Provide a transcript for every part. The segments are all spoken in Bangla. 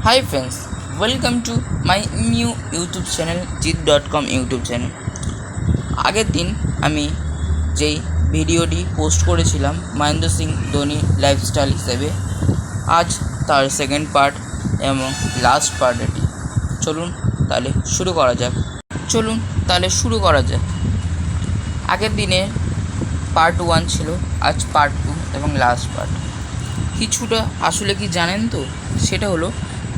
Hi friends, welcome to my new YouTube channel jit.com YouTube channel. আগের দিন আমি যেই ভিডিওটি পোস্ট করেছিলাম মহেন্দ্র সিং ধোনি লাইফস্টাইল হিসেবে, আজ তার সেকেন্ড পার্ট এবং লাস্ট পার্ট এটি। চলুন তাহলে শুরু করা যাক। আগের দিনে পার্ট 1 ছিল, আজ পার্ট 2 এবং লাস্ট পার্ট। কিছুটা আসলে কি জানেন তো, সেটা হলো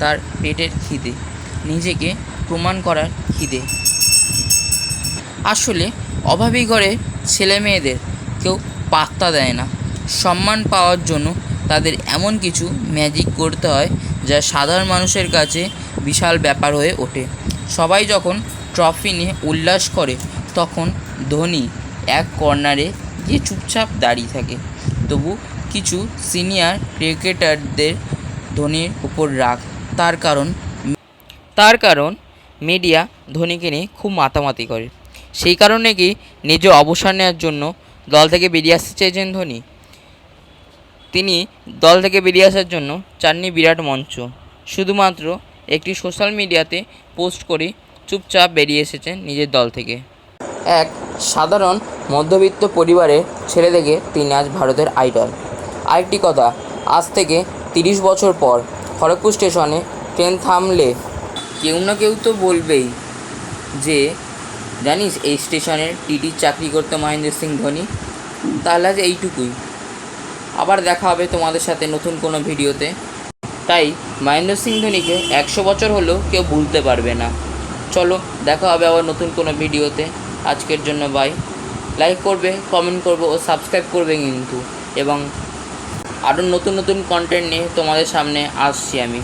তার পেটের খিদে, নিজেকে প্রমাণ করার খিদে। আসলে অভাবী ঘরে ছেলে মেয়েদের কেউ পাত্তা দেয় না। সম্মান পাওয়ার জন্য তাদের এমন কিছু ম্যাজিক করতে হয় যা সাধারণ মানুষের কাছে বিশাল ব্যাপার হয়ে ওঠে। সবাই যখন ট্রফি নিয়ে উল্লাস করে, তখন ধোনি এক কর্নারে গিয়ে চুপচাপ দাঁড়িয়ে থাকে। তবু কিছু সিনিয়র ক্রিকেটারদের ধোনির উপর রাগ, তার কারণ মিডিয়া ধোনিকে নিয়ে খুব মাতামাতি করে। সেই কারণে কি নিজে অবসর নেওয়ার জন্য দল থেকে বেরিয়ে আসতে চেয়েছেন ধোনি। তিনি দল থেকে বেরিয়ে আসার জন্য চাননি বিরাট মঞ্চ, শুধুমাত্র একটি সোশ্যাল মিডিয়াতে পোস্ট করে চুপচাপ বেরিয়ে এসেছেন নিজের দল থেকে। এক সাধারণ মধ্যবিত্ত পরিবারের ছেলে থেকে তিনি আজ ভারতের আইডল। আরেকটি কথা, আজ থেকে 30 বছর পর খড়গপুর স্টেশনে ট্রেন থামলে কেউ না কেউ তো বলবেই যে, জানিস এই স্টেশনের টিটির চাকরি করতে মহেন্দ্র সিং ধোনি। তাহলে আজ এইটুকুই, আবার দেখা হবে তোমাদের সাথে নতুন কোনো ভিডিওতে। তাই মহেন্দ্র সিং ধোনিকে 100 বছর হলেও কেউ ভুলতে পারবে না। চলো দেখা হবে আবার নতুন কোনো ভিডিওতে। আজকের জন্য বাই। লাইক করবে, কমেন্ট করবে ও সাবস্ক্রাইব করবে কিন্তু, এবং আরও নতুন নতুন কন্টেন্ট নিয়ে তোমাদের সামনে আসছি আমি।